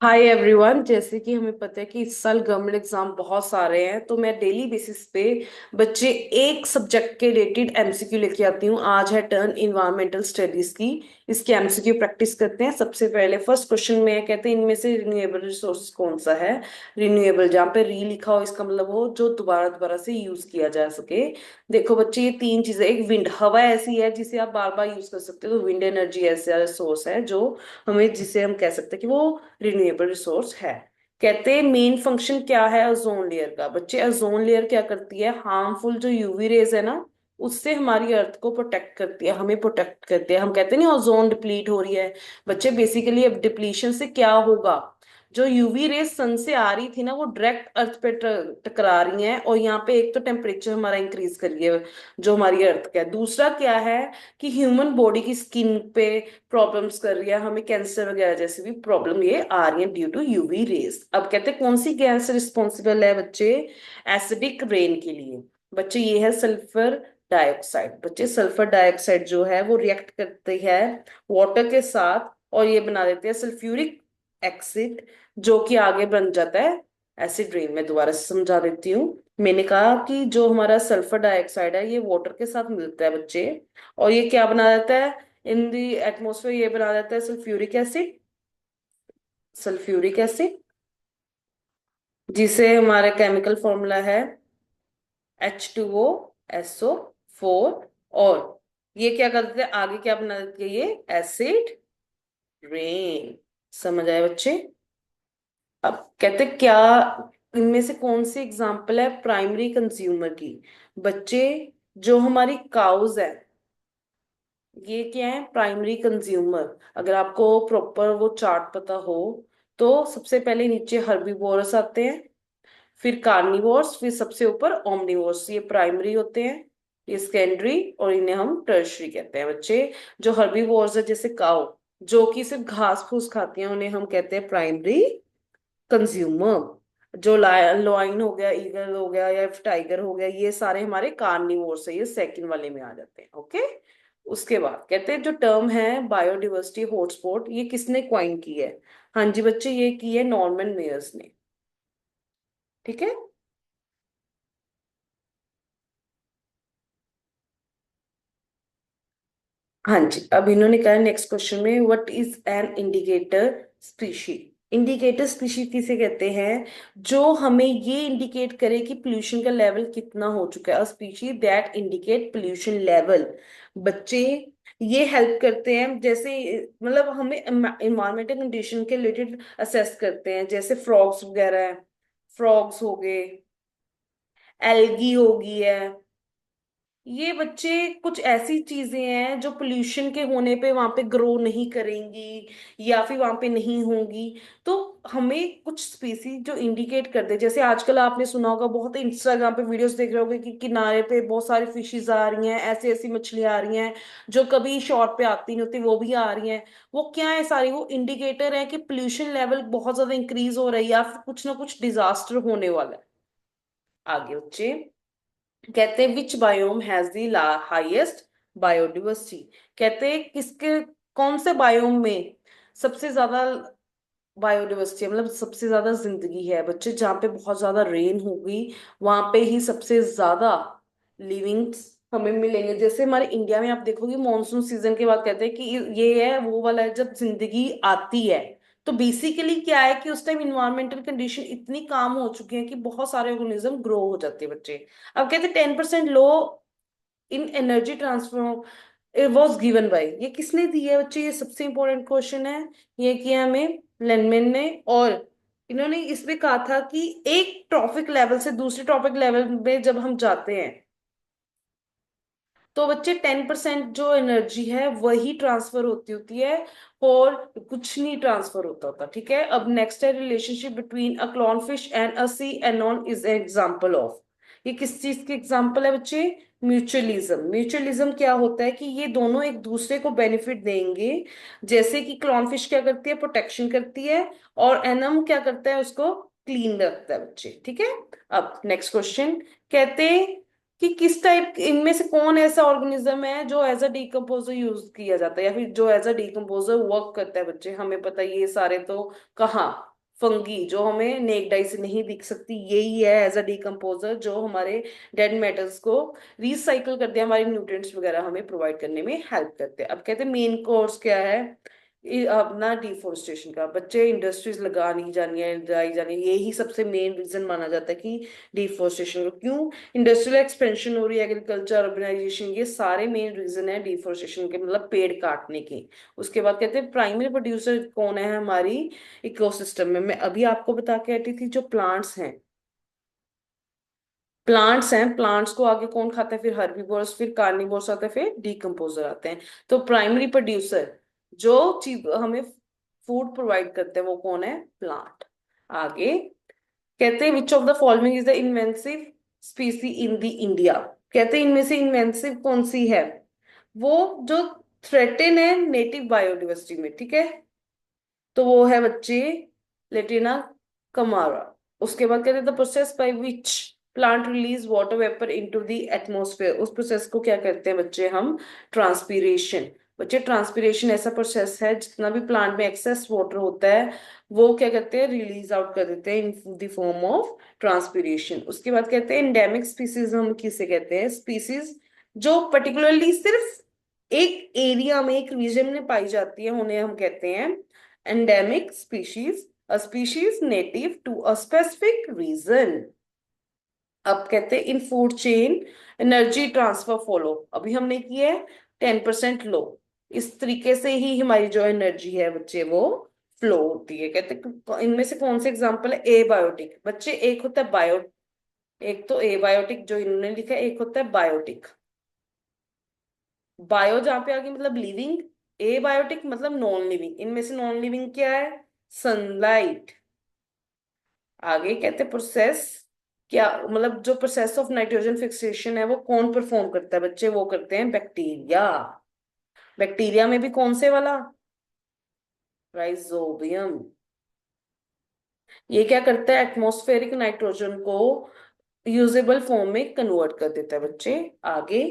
Hi everyone. जैसे कि हमें पता है कि इस साल गवर्नमेंट एग्जाम बहुत सारे हैं, तो मैं डेली बेसिस पे बच्चे एक सब्जेक्ट के रिलेटेड एमसीक्यू लेके आती हूँ। आज है टर्न इन्वायरमेंटल स्टडीज की। इसकी एमसीक्यू प्रैक्टिस करते हैं। सबसे पहले फर्स्ट क्वेश्चन में कहते हैं इनमें से रिन्यूएबल रिसोर्स कौन सा है। रिन्यूएबल जहाँ पे री लिखा हो इसका मतलब हो जो दोबारा दोबारा से यूज किया जा सके। देखो बच्चे, ये तीन चीजें, एक विंड, हवा ऐसी है जिसे आप बार बार यूज कर सकते हो, तो विंड एनर्जी ऐसा सोर्स है जो हमें, जिसे हम कह सकते हैं कि वो रिन्यूएबल रिसोर्स है। कहते हैं मेन फंक्शन क्या है ओजोन लेयर का। बच्चे, ओजोन लेयर क्या करती है, हार्मफुल जो यूवी रेज है ना, उससे हमारी अर्थ को प्रोटेक्ट करती है, हमें प्रोटेक्ट करती है। हम कहते हैं ना ओजोन डिप्लीट हो रही है। बच्चे बेसिकली अब डिप्लीशन से क्या होगा, जो यूवी रेस सन से आ रही थी ना वो डायरेक्ट अर्थ पे टकरा रही हैं, और यहाँ पे एक तो टेम्परेचर हमारा इंक्रीज कर रही है जो हमारी अर्थ का है। दूसरा क्या है कि ह्यूमन बॉडी की स्किन पे प्रॉब्लम्स कर रही है, हमें कैंसर वगैरह जैसी भी प्रॉब्लम ये आ रही है ड्यू टू यूवी रेज। अब कहते हैं कौन सी गैस रिस्पॉन्सिबल है बच्चे एसिडिक रेन के लिए। बच्चे ये है सल्फर डाइऑक्साइड। बच्चे सल्फर डाइऑक्साइड जो है वो रिएक्ट करती है वाटर के साथ और ये बना देते हैं सल्फ्यूरिक एसिड, जो कि आगे बन जाता है एसिड रेन। में दोबारा से समझा देती हूँ। मैंने कहा कि जो हमारा सल्फर डाइऑक्साइड है ये वाटर के साथ मिलता है बच्चे, और ये क्या बना देता है इन दी एटमोसफेयर, ये बना देता है सल्फ्यूरिक एसिड। सल्फ्यूरिक एसिड जिसे हमारा केमिकल फॉर्मूला है H2O SO4। और ये क्या कर देते हैं आगे, क्या बना देती है ये एसिड रेन। समझ आए बच्चे। अब कहते हैं क्या, इनमें से कौन सी एग्जांपल है प्राइमरी कंज्यूमर की। बच्चे, जो हमारी काउज है ये क्या है प्राइमरी कंज्यूमर। अगर आपको प्रॉपर वो चार्ट पता हो तो सबसे पहले नीचे हर्बीवोरस आते हैं, फिर कार्निवोर्स, फिर सबसे ऊपर ओमनिवोर्स। ये प्राइमरी होते हैं, ये सेकेंडरी, और इन्हें हम टर्शरी कहते हैं बच्चे। जो हर्बीवोर्स है जैसे काउ, जो कि सिर्फ घास फूस खाती हैं, उन्हें हम कहते हैं प्राइमरी कंज्यूमर। जो लॉइन हो गया, ईगल हो गया या टाइगर हो गया, ये सारे हमारे कार्निवोर्स है, ये सेकंड वाले में आ जाते हैं। ओके। उसके बाद कहते हैं जो टर्म है बायोडिवर्सिटी हॉटस्पॉट, ये किसने क्वाइन की है। हाँ जी बच्चे, ये की है नॉर्मन मेयर्स ने। ठीक है। हाँ जी, अब इन्होंने कहा नेक्स्ट क्वेश्चन में what is an indicator species. Indicator species किसे कहते हैं, जो हमें ये इंडिकेट करे कि पोल्यूशन का लेवल कितना हो चुका है। Species that indicate pollution level. बच्चे, ये हेल्प करते हैं, जैसे मतलब हमें इन्वायरमेंटल कंडीशन के रिलेटेड असेस करते हैं, जैसे फ्रॉग्स वगैरह है, फ्रॉग्स हो गए, एल्गी होगी है। ये बच्चे कुछ ऐसी चीजें हैं जो पोल्यूशन के होने पे वहां पे ग्रो नहीं करेंगी या फिर वहां पे नहीं होंगी। तो हमें कुछ स्पीसीज जो इंडिकेट कर दे, जैसे आजकल आपने सुना होगा, बहुत इंस्टाग्राम पे वीडियोस देख रहे होगे कि किनारे पे बहुत सारी फिशेज आ रही हैं, ऐसी ऐसी मछलियां आ रही हैं जो कभी शॉर्ट पे आती नहीं होती, वो भी आ रही हैं। वो क्या है सारी, वो इंडिकेटर है कि पोल्यूशन लेवल बहुत ज्यादा इंक्रीज हो रही है या फिर कुछ ना कुछ डिजास्टर होने वाला है। आगे बच्चे कहते हैं which biome has the highest biodiversity. कहते हैं किसके, कौन से बायोम में सबसे ज्यादा बायोडिवर्सिटी है, मतलब सबसे ज्यादा जिंदगी है। बच्चे, जहाँ पे बहुत ज्यादा रेन होगी वहां पे ही सबसे ज्यादा लिविंग्स हमें मिलेंगे। जैसे हमारे इंडिया में आप देखोगे मॉनसून सीजन के बाद कहते हैं कि ये है वो वाला है जब जिंदगी आती है। तो बेसिकली क्या है कि उस टाइम इन्वायरमेंटल कंडीशन इतनी काम हो चुकी है कि बहुत सारे ऑर्गेनिज्म ग्रो हो जाते हैं बच्चे। अब कहते हैं 10% law in energy transfer was given by, ये किसने दी है बच्चे, ये सबसे इंपॉर्टेंट क्वेश्चन है। ये किया हमें लेनमेन ने। और इन्होंने इसमें कहा था कि एक ट्रॉपिक लेवल से दूसरे ट्रॉपिक लेवल में जब हम जाते हैं तो बच्चे 10% जो एनर्जी है वही ट्रांसफर होती होती है, और कुछ नहीं ट्रांसफर होता होता। ठीक है। अब नेक्स्ट है relationship between a clown fish and a sea anemone is an example of. ये किस चीज की एग्जाम्पल है बच्चे, म्यूचुअलिज्म। म्यूचुअलिज्म क्या होता है कि ये दोनों एक दूसरे को बेनिफिट देंगे। जैसे कि क्लॉन फिश क्या करती है, प्रोटेक्शन करती है, और एनम क्या करता है, उसको क्लीन रखता है बच्चे। ठीक है। अब नेक्स्ट क्वेश्चन कहते कि किस टाइप, इनमें से कौन ऐसा ऑर्गेनिज्म है जो एज अ डिकम्पोजर यूज किया जाता है या फिर जो एज अ डिकम्पोजर वर्क करता है। बच्चे हमें पता है ये सारे तो कहाँ, फंगी जो हमें नेक्ड आई से नहीं दिख सकती, यही है एज अ डिकम्पोजर जो हमारे डेड मेटल्स को रिसाइकल करते हैं, हमारे न्यूट्रिएंट्स वगैरह हमें प्रोवाइड करने में हेल्प करते हैं। अब कहते हैं मेन कोर्स क्या है अपना डिफोरेस्टेशन का। बच्चे इंडस्ट्रीज लगानी जानी है, लगाई जानी है, यही सबसे मेन रीजन माना जाता है कि डिफोरेस्टेशन को क्यों, इंडस्ट्रियल एक्सपेंशन हो रही है, एग्रीकल्चर अर्बनाइजेशन, ये सारे मेन रीजन है डिफोरेस्टेशन के, मतलब पेड़ काटने के। उसके बाद कहते हैं प्राइमरी प्रोड्यूसर कौन है हमारी इकोसिस्टम में। मैं अभी आपको बता के हटी थी जो प्लांट्स हैं, प्लांट्स हैं, प्लांट्स को आगे कौन खाता है, फिर हर्बीवोर्स, फिर कार्निवोर्स आते हैं, फिर डिकम्पोजर आते हैं। तो प्राइमरी प्रोड्यूसर जो चीज हमें फूड प्रोवाइड करते हैं वो कौन है, प्लांट। आगे कहते हैं which of the following is the invasive species in the India. कहते हैं इनमें से इन्वेंसिव कौन सी है, वो जो थ्रेटन है नेटिव बायोडिवर्सिटी में, ठीक है। तो वो है बच्चे लेटिना कमारा। उसके बाद कहते हैं the process by which plant release water vapour into the atmosphere. उस प्रोसेस को क्या कहते हैं बच्चे हम, ट्रांसपीरेशन। बच्चे ट्रांसपीरेशन ऐसा प्रोसेस है जितना भी प्लांट में एक्सेस वाटर होता है वो क्या करते हैं, रिलीज आउट कर देते हैं in the form of transpiration. उसके बाद कहते हैं एंडेमिक स्पीसीज हम किसे कहते हैं, स्पीसीज जो पर्टिकुलरली सिर्फ एक एरिया में, एक रीजन में पाई जाती है, उन्हें हम कहते हैं endemic species, a species native to a specific region। अब कहते हैं इन food chain energy transfer follow, अभी हमने किया है 10% लो, इस तरीके से ही हमारी जो एनर्जी है बच्चे वो फ्लो होती है। कहते हैं इनमें से कौन से एग्जांपल है, एबायोटिक। बच्चे एक होता है बायो, एक तो एबायोटिक जो इन्होंने लिखा है, एक होता है बायोटिक। बायो जहां पे आ गई मतलब लिविंग, एबायोटिक मतलब नॉन लिविंग। इनमें से नॉन लिविंग क्या है, सनलाइट। आगे कहते हैं प्रोसेस, क्या मतलब जो प्रोसेस ऑफ नाइट्रोजन फिक्सेशन है वो कौन परफॉर्म करता है बच्चे, वो करते हैं बैक्टीरिया। बैक्टीरिया में भी कौन से वाला, राइजोबियम। ये क्या करता है, एटमॉस्फेरिक नाइट्रोजन को यूजेबल फॉर्म में कन्वर्ट कर देता है बच्चे। आगे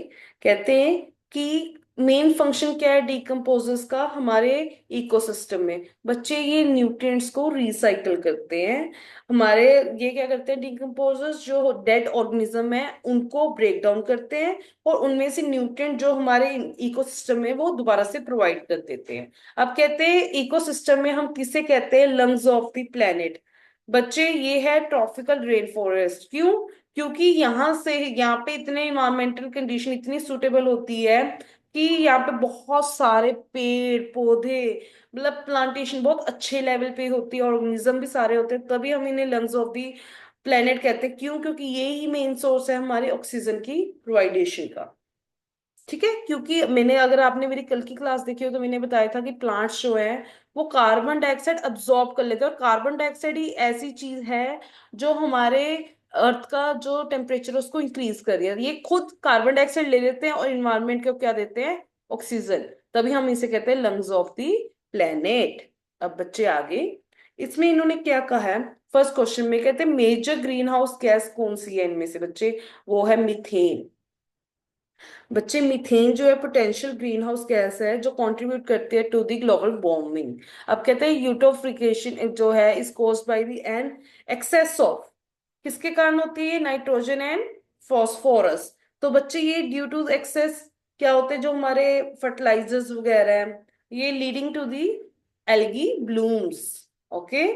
कहते हैं कि मेन फंक्शन क्या है डिकम्पोजर्स का हमारे इकोसिस्टम में। बच्चे ये न्यूट्रिएंट्स को रिसाइकल करते हैं हमारे, ये क्या करते हैं डिकम्पोजर्स, जो डेड ऑर्गेनिज्म है उनको ब्रेक डाउन करते हैं और उनमें से न्यूट्रिएंट जो हमारे इकोसिस्टम में वो दोबारा से प्रोवाइड कर देते हैं। अब कहते हैं इकोसिस्टम में हम किसे कहते हैं, लंग्स ऑफ द प्लेनेट। बच्चे ये है ट्रॉपिकल रेन फॉरेस्ट, क्यों, क्योंकि यहाँ पे इतने इन्वायरमेंटल कंडीशन इतनी सुटेबल होती है कि यहाँ पे बहुत सारे पेड़ पौधे, मतलब प्लांटेशन बहुत अच्छे लेवल पे होती है, ऑर्गेनिज्म भी सारे होते हैं, तभी हम इन्हें लंग्स ऑफ दी प्लेनेट कहते हैं। क्यों, क्योंकि ये ही मेन सोर्स है हमारे ऑक्सीजन की प्रोवाइडेशन का। ठीक है, क्योंकि मैंने, अगर आपने मेरी कल की क्लास देखी हो तो मैंने बताया था कि प्लांट्स जो है वो कार्बन डाइऑक्साइड अब्सॉर्ब कर लेते हैं, और कार्बन डाइऑक्साइड ही ऐसी चीज है जो हमारे अर्थ का जो टेम्परेचर है उसको इंक्रीज कर रही है। ये खुद कार्बन डाइऑक्साइड ले लेते हैं और इन्वायरमेंट को क्या देते हैं, ऑक्सीजन। तभी हम इसे कहते हैं लंग्स ऑफ द प्लेनेट। अब बच्चे आगे इसमें इन्होंने क्या कहा है, फर्स्ट क्वेश्चन में कहते हैं मेजर ग्रीन हाउस गैस कौन सी है इनमें से बच्चे, वो है मीथेन। बच्चे मीथेन जो है पोटेंशियल ग्रीन हाउस गैस है जो कंट्रीब्यूट करती है टू द ग्लोबल वार्मिंग। अब कहते हैं यूटोफ्रिकेशन जो है is caused by the an excess of, किसके कारण होती है, नाइट्रोजन एंड फॉस्फोरस। तो बच्चे ये ड्यू टू एक्सेस क्या होते हैं, जो हमारे फर्टिलाइजर्स वगैरह हैं, ये leading to the algae blooms. Okay,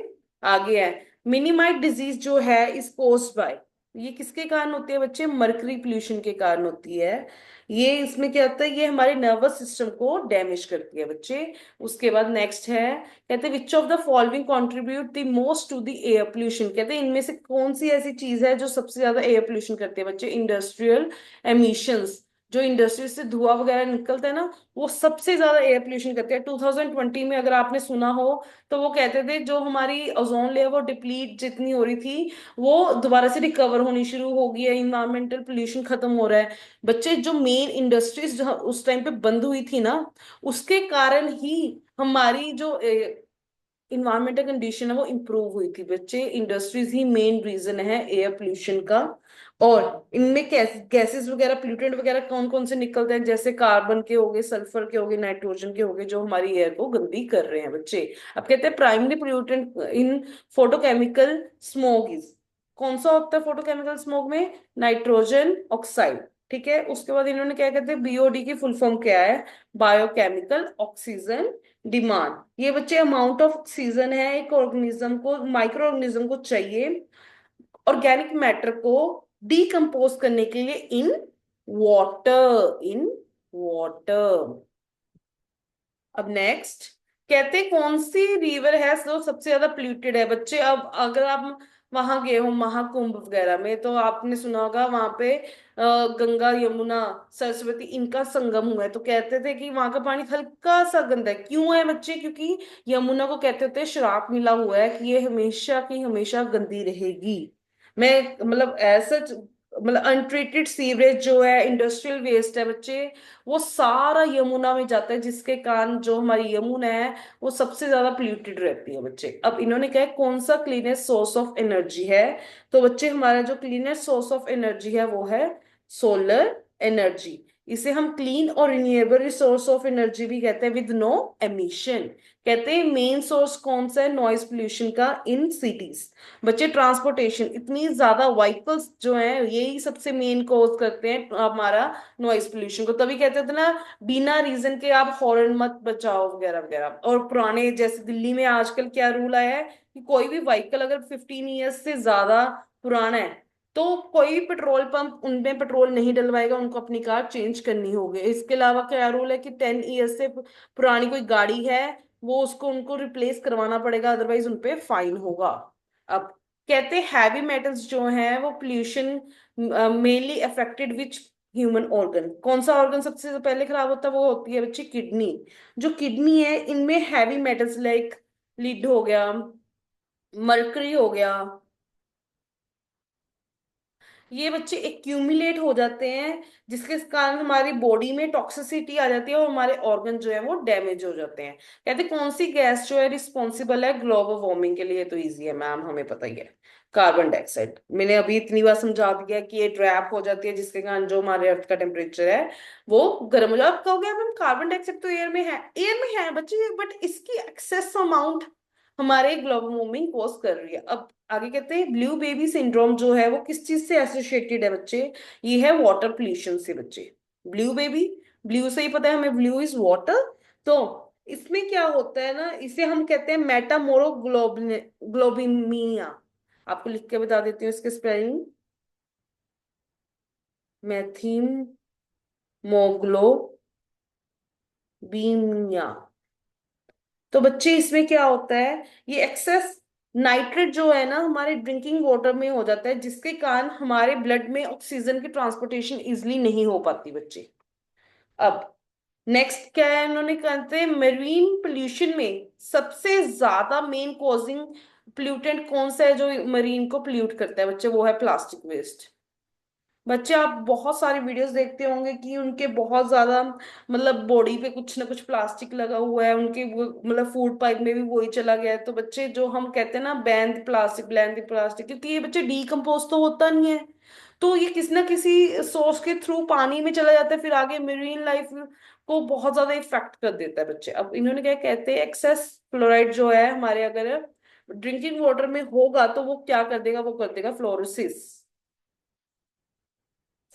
आगे है मिनिमाइट डिजीज जो है इज कॉज्ड बाय, ये किसके कारण होती है बच्चे, मर्करी पोल्यूशन के कारण होती है। ये इसमें क्या होता है, ये हमारे नर्वस सिस्टम को डैमेज करती है बच्चे। उसके बाद नेक्स्ट है, कहते हैं which of the following contribute the most to the air pollution. कहते हैं इनमें से कौन सी ऐसी चीज है जो सबसे ज्यादा एयर पोल्यूशन करती है बच्चे, इंडस्ट्रियल एमिशंस। जो इंडस्ट्री से धुआं वगैरह निकलता है ना, वो सबसे ज्यादा एयर पोल्यूशन करती है। 2020 में अगर आपने सुना हो तो वो कहते थे जो हमारी ओजोन लेयर वो डिप्लीट जितनी हो रही थी वो दोबारा से रिकवर होनी शुरू हो गई है, इन्वायरमेंटल पोल्यूशन खत्म हो रहा है। बच्चे जो मेन इंडस्ट्रीज जो उस टाइम पे बंद हुई थी ना, उसके कारण ही हमारी जो इन्वायरमेंटल कंडीशन है वो इम्प्रूव हुई थी बच्चे। इंडस्ट्रीज ही मेन रीजन है एयर पोल्यूशन का। और इनमें गैसेस वगैरह, प्लूटेंट वगैरह कौन कौन से निकलते हैं, जैसे कार्बन के हो गए, सल्फर के हो गए, नाइट्रोजन के हो गए, जो हमारी एयर को गंदी कर रहे हैं बच्चे। अब कहते हैं primary pollutant in photochemical smoke is, कौन सा होता है फोटोकेमिकल स्मोक में? Nitrogen oxide. ठीक है, उसके बाद इन्होंने क्या कहते हैं, बीओडी की फुल फॉर्म क्या है? Biochemical oxygen demand. ये बच्चे अमाउंट ऑफ ऑक्सीजन है एक ऑर्गेनिज्म को, माइक्रो ऑर्गेनिज्म को चाहिए ऑर्गेनिक मैटर को डीकम्पोज करने के लिए इन वाटर, इन वाटर। अब नेक्स्ट, कहते कौन सी रिवर है जो सबसे ज्यादा पोल्यूटेड है बच्चे? अब अगर आप वहां गए हो महाकुंभ वगैरह में, तो आपने सुना होगा वहां पे गंगा यमुना सरस्वती इनका संगम हुआ है, तो कहते थे कि वहां का पानी हल्का सा गंदा है। क्यों है बच्चे? क्योंकि यमुना को कहते होते हैं श्राप मिला हुआ है कि ये हमेशा की हमेशा गंदी रहेगी। मैं मतलब ऐसा, मतलब अनट्रीटेड सीवरेज जो है, इंडस्ट्रियल वेस्ट है बच्चे, वो सारा यमुना में जाता है, जिसके कारण जो हमारी यमुना है वो सबसे ज्यादा पोल्यूटेड रहती है बच्चे। अब इन्होंने कहा है कौन सा क्लीनेस्ट सोर्स ऑफ एनर्जी है? तो बच्चे हमारा जो क्लीनेस्ट सोर्स ऑफ एनर्जी है वो है सोलर एनर्जी। इसे हम क्लीन और रिन्यूएबल रिसोर्स ऑफ एनर्जी भी कहते हैं विद नो एमिशन। कहते हैं मेन सोर्स कौन सा है नॉइज पोल्यूशन का इन सिटीज? बच्चे ट्रांसपोर्टेशन, इतनी ज्यादा व्हीकल्स जो हैं यही सबसे मेन कॉज करते हैं हमारा नॉइज पोल्यूशन को। तभी कहते थे ना, बिना रीजन के आप हॉर्न मत बजाओ वगैरह वगैरह। और पुराने जैसे दिल्ली में आजकल क्या रूल आया है कि कोई भी व्हीकल अगर 15 ईयर्स से ज्यादा पुराना है तो कोई भी पेट्रोल पंप उनमें पेट्रोल नहीं डलवाएगा, उनको अपनी कार चेंज करनी होगी। इसके अलावा क्या रूल है कि 10 ईयर्स से पुरानी कोई गाड़ी है वो उसको उनको रिप्लेस करवाना पड़ेगा, अदरवाइज उनपे फाइन होगा। अब कहते हैवी मेटल्स जो हैं वो pollution mainly affected which human organ? कौन सा ऑर्गन सबसे पहले खराब होता है? वो होती है बच्ची किडनी। जो किडनी है इनमें हैवी मेटल्स लाइक लीड हो गया, मर्करी हो गया, ये बच्चे एक्यूमुलेट हो जाते हैं, जिसके कारण हमारी बॉडी में टॉक्सिसिटी आ जाती है और हमारे ऑर्गन जो है वो डैमेज हो जाते हैं। कहते कौन सी गैस जो है रिस्पॉन्सिबल है ग्लोबल वार्मिंग के लिए? तो इजी है मैम, हमें पता ही है, कार्बन डाइऑक्साइड। मैंने अभी इतनी बार समझा दिया कि ये ट्रैप हो जाती है, जिसके कारण जो हमारे अर्थ का टेम्परेचर है वो गर्म हो जाए। आप कहोगे मैम कार्बन डाइऑक्साइड तो एयर में है, एयर में है बच्चे, बट इसकी एक्सेस अमाउंट हमारे ग्लोबल वार्मिंग कॉज कर रही है। अब आगे कहते हैं ब्लू बेबी सिंड्रोम जो है वो किस चीज से एसोसिएटेड है बच्चे? ये है वाटर पोल्यूशन से बच्चे। ब्लू बेबी, ब्लू से ही पता है हमें, ब्लू इज वाटर। तो इसमें क्या होता है ना, इसे हम कहते हैं ग्लोबिमिया। आपको लिख के बता देती हूँ इसके स्पेलिंग, मैथीम मोग्लोबिमिया। तो बच्चे इसमें क्या होता है, ये एक्सेस नाइट्रेट जो है ना हमारे ड्रिंकिंग वाटर में हो जाता है, जिसके कारण हमारे ब्लड में ऑक्सीजन की ट्रांसपोर्टेशन इजिली नहीं हो पाती बच्चे। अब नेक्स्ट क्या है, इन्होंने कहते हैं मरीन पोल्यूशन में सबसे ज्यादा मेन कॉजिंग पोल्यूटेंट कौन सा है जो मरीन को पोल्यूट करता है बच्चे? वो है प्लास्टिक वेस्ट। बच्चे आप बहुत सारी वीडियोस देखते होंगे कि उनके बहुत ज्यादा मतलब बॉडी पे कुछ ना कुछ प्लास्टिक लगा हुआ है, उनके वो मतलब फूड पाइप में भी वही चला गया है। तो बच्चे जो हम कहते हैं ना ban the plastic, ban the plastic, क्योंकि ये बच्चे डीकम्पोज तो होता नहीं है, तो ये किसी ना किसी सोर्स के थ्रू पानी में चला जाता है, फिर आगे मेरीन लाइफ को बहुत ज्यादा इफेक्ट कर देता है बच्चे। अब इन्होंने क्या कहते हैं, एक्सेस फ्लोराइड जो है हमारे अगर ड्रिंकिंग वाटर में होगा तो वो क्या कर देगा, वो कर देगा फ्लोरोसिस।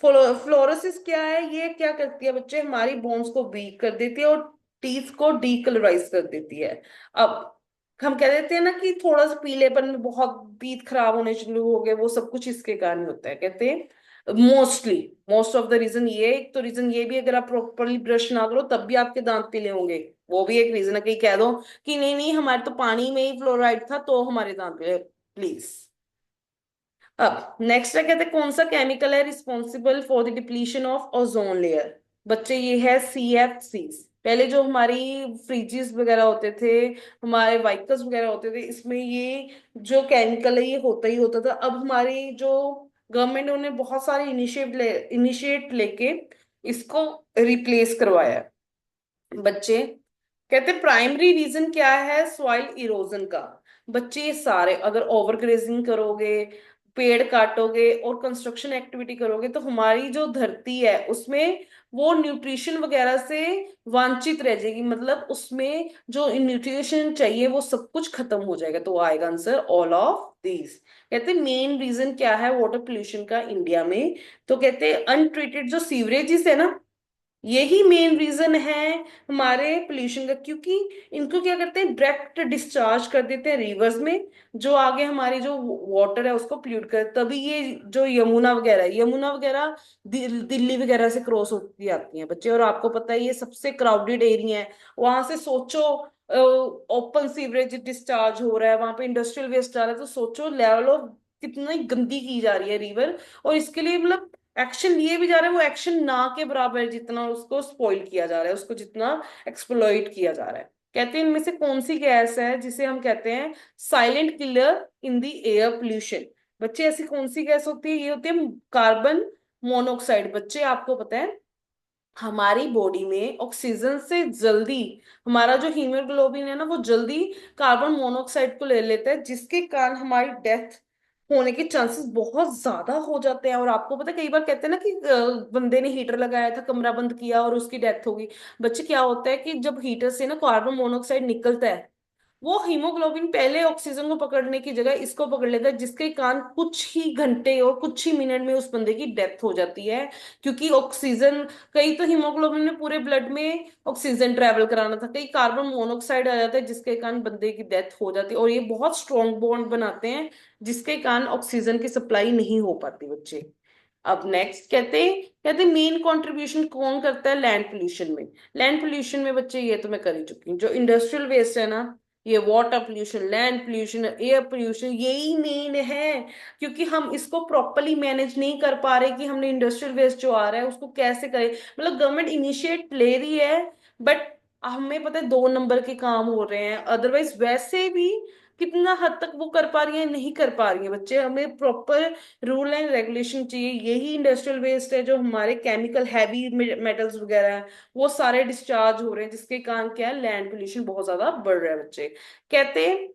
फ्लोरोसिस क्या है? ये क्या करती है बच्चे, हमारी बोन्स को वीक कर देती है और टीथ को डीकलराइज कर देती है। अब हम कह देते हैं ना कि थोड़ा सा पीलेपन में बहुत टीथ खराब होने शुरू हो गए, वो सब कुछ इसके कारण होता है। कहते हैं mostly, most of the reason ये, एक तो रीजन ये भी, अगर आप प्रॉपरली ब्रश ना करो तब भी आपके दांत पीले होंगे, वो भी एक रीजन है। कहीं कह दो कि नहीं नहीं हमारे तो पानी में ही फ्लोराइड था तो हमारे दांत पीले, प्लीज। अब नेक्स्ट है, कहते हैं कौन सा केमिकल है responsible for the depletion of ozone layer? बच्चे ये है CFC। पहले जो हमारी फ्रिजेस वगैरह होते थे, हमारे व्हीकल्स वगैरह होते थे, इसमें ये जो केमिकल है ये होता ही होता था। अब हमारी जो गवर्नमेंट ने उन्हें बहुत सारे इनिशिएट लेके इसको रिप्लेस करवाया है बच्चे। कहते प्राइमरी रीजन क्या है सॉइल इरोजन का। बच्चे ये सारे अगर ओवर ग्रेजिंग करोगे, पेड़ काटोगे और कंस्ट्रक्शन एक्टिविटी करोगे तो हमारी जो धरती है उसमें वो न्यूट्रिशन वगैरह से वंचित रह जाएगी, मतलब उसमें जो न्यूट्रिशन चाहिए वो सब कुछ खत्म हो जाएगा। तो आएगा आंसर ऑल ऑफ दीज। कहते मेन रीजन क्या है वाटर पोल्यूशन का इंडिया में, तो कहते अनट्रीटेड जो सीवरेजेस है ना, यही मेन रीजन है हमारे पोल्यूशन का, क्योंकि इनको क्या करते हैं डायरेक्ट डिस्चार्ज कर देते हैं रिवर्स में, जो आगे हमारी जो वाटर है उसको पोल्यूट कर, तभी ये जो यमुना वगैरह दिल्ली वगैरह से क्रॉस होती आती हैं बच्चे। और आपको पता है ये सबसे क्राउडेड एरिया है, वहां से सोचो ओपन सीवरेज डिस्चार्ज हो रहा है, वहां पे इंडस्ट्रियल वेस्ट जा रहा है, तो सोचो लेवल ऑफ कितना गंदी की जा रही है रिवर। और इसके लिए मतलब एक्शन लिए भी जा रहे हैं, वो एक्शन ना के बराबर है जितना उसको स्पॉइल किया जा रहा है, उसको जितना एक्सप्लॉइट किया जा रहा है। कहते हैं इनमें से कौन सी गैस है जिसे हम कहते हैं silent killer in the air pollution. बच्चे ऐसी कौन सी गैस होती है, ये होती है कार्बन मोनोऑक्साइड। बच्चे आपको पता है हमारी बॉडी में ऑक्सीजन से जल्दी हमारा जो हीमोग्लोबिन है ना वो जल्दी कार्बन मोनोऑक्साइड को ले लेता है, जिसके कारण हमारी डेथ होने के चांसेस बहुत ज्यादा हो जाते हैं। और आपको पता है कई बार कहते हैं ना कि बंदे ने हीटर लगाया था, कमरा बंद किया और उसकी डेथ होगी। बच्चे क्या होता है कि जब हीटर से ना कार्बन मोनोऑक्साइड निकलता है, वो हीमोग्लोबिन पहले ऑक्सीजन को पकड़ने की जगह इसको पकड़ लेता है, जिसके कारण कुछ ही घंटे और कुछ ही मिनट में उस बंदे की डेथ हो जाती है। क्योंकि ऑक्सीजन, कई तो हीमोग्लोबिन ने पूरे ब्लड में ऑक्सीजन ट्रेवल कराना था, कई कार्बन मोनोऑक्साइड आ जाता है जिसके कारण बंदे की डेथ हो जाती है। और ये बहुत स्ट्रॉन्ग बॉन्ड बनाते हैं जिसके कारण ऑक्सीजन की सप्लाई नहीं हो पाती बच्चे। अब नेक्स्ट कहते मेन कंट्रीब्यूशन कौन करता है लैंड पोल्यूशन में। लैंड पोल्यूशन में बच्चे ये तो मैं कर ही चुकी हूँ, जो इंडस्ट्रियल वेस्ट है ना, ये water pollution, land pollution, air pollution, यही मेन है। क्योंकि हम इसको प्रॉपरली मैनेज नहीं कर पा रहे कि हमने इंडस्ट्रियल वेस्ट जो आ रहा है उसको कैसे करें। मतलब गवर्नमेंट इनिशिएट ले रही है, बट हमें पता है 2 नंबर के काम हो रहे हैं, अदरवाइज वैसे भी कितना हद तक वो कर पा रही है, नहीं कर पा रही है बच्चे। हमें प्रॉपर रूल एंड रेगुलेशन चाहिए। यही इंडस्ट्रियल वेस्ट है जो हमारे केमिकल हैवी मेटल्स वगैरह हैं, वो सारे डिस्चार्ज हो रहे हैं, जिसके कारण क्या है लैंड पोल्यूशन बहुत ज्यादा बढ़ रहा है बच्चे। कहते हैं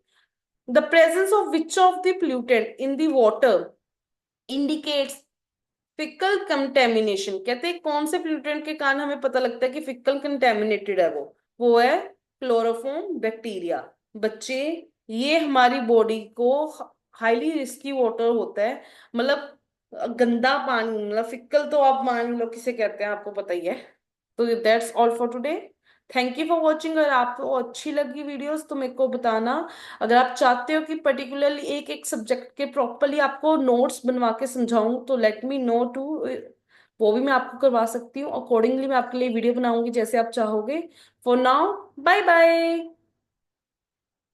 the presence of which of the pollutant in the water indicates faecal contamination. कहते हैं कौन से पोल्यूटेंट के कारण हमें पता लगता है कि फिकल कंटेमिनेटेड है, वो है क्लोरोफॉर्म बैक्टीरिया। बच्चे ये हमारी बॉडी को हाईली रिस्की वाटर होता है, मतलब गंदा पानी, मतलब फिक्कल तो आप मान लो किसे कहते हैं आपको पता ही है। तो that's all for today. Thank you for watching. अगर आपको अच्छी लगी वीडियोस तो मेरे को बताना। अगर आप चाहते हो कि पर्टिकुलरली एक एक सब्जेक्ट के प्रॉपरली आपको नोट्स बनवा के समझाऊं तो लेट मी नो टू, वो भी मैं आपको करवा सकती हूँ। अकॉर्डिंगली मैं आपके लिए वीडियो बनाऊंगी जैसे आप चाहोगे। For now bye bye.